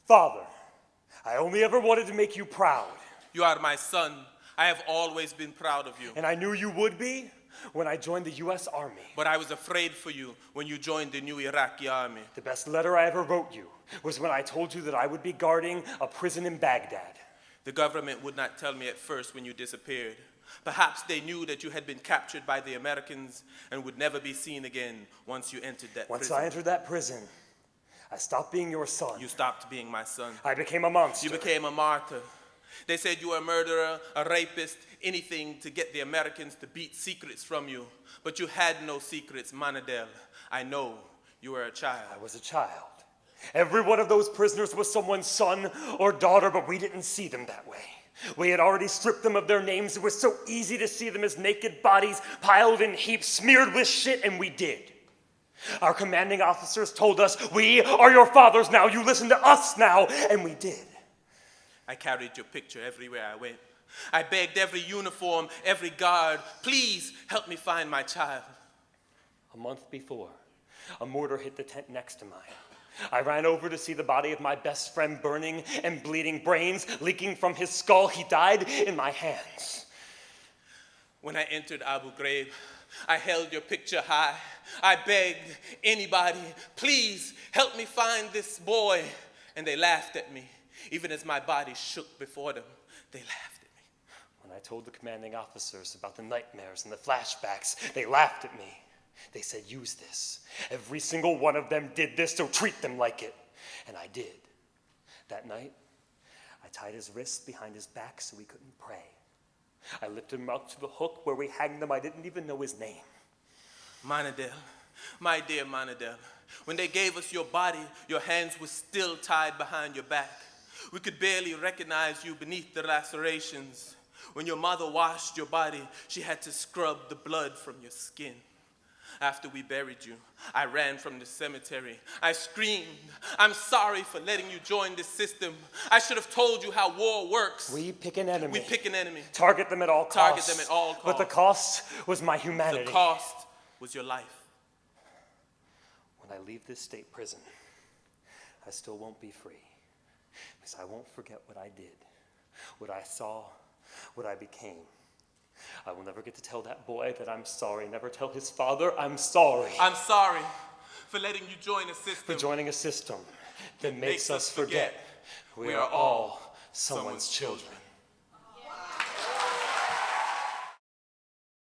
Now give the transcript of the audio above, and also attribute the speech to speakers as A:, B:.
A: Father, I only ever wanted to make you proud.
B: You are my son. I have always been proud of you.
A: And I knew you would be when I joined the U.S. Army.
B: But I was afraid for you when you joined the new Iraqi army.
A: The best letter I ever wrote you was when I told you that I would be guarding a prison in Baghdad.
B: The government would not tell me at first when you disappeared. Perhaps they knew that you had been captured by the Americans and would never be seen again once you entered that prison.
A: Once I entered that prison, I stopped being your son.
B: You stopped being my son.
A: I became a monster.
B: You became a martyr. They said you were a murderer, a rapist, anything to get the Americans to beat secrets from you. But you had no secrets, Manadel. I know you were a child.
A: I was a child. Every one of those prisoners was someone's son or daughter, but we didn't see them that way. We had already stripped them of their names. It was so easy to see them as naked bodies piled in heaps, smeared with shit, and we did. Our commanding officers told us, we are your fathers now, you listen to us now, and we did.
B: I carried your picture everywhere I went. I begged every uniform, every guard, please help me find my child.
A: A month before, a mortar hit the tent next to mine. I ran over to see the body of my best friend burning and bleeding, brains leaking from his skull. He died in my hands.
B: When I entered Abu Ghraib, I held your picture high. I begged anybody, please help me find this boy. And they laughed at me. Even as my body shook before them, they laughed at me.
A: When I told the commanding officers about the nightmares and the flashbacks, they laughed at me. They said, use this. Every single one of them did this, so treat them like it. And I did. That night, I tied his wrists behind his back so he couldn't pray. I lifted him up to the hook where we hanged him. I didn't even know his name.
B: Manadel, my dear Manadel, when they gave us your body, your hands were still tied behind your back. We could barely recognize you beneath the lacerations. When your mother washed your body, she had to scrub the blood from your skin. After we buried you, I ran from the cemetery. I screamed, I'm sorry for letting you join this system. I should have told you how war works.
A: We pick an enemy.
B: We pick an enemy.
A: Target them at all costs.
B: Target them at all costs.
A: But the cost was my humanity.
B: The cost was your life.
A: When I leave this state prison, I still won't be free. Because I won't forget what I did, what I saw, what I became. I will never get to tell that boy that I'm sorry. Never tell his father I'm sorry.
B: I'm sorry for letting you join a system.
A: For joining a system that makes us forget we are all someone's children.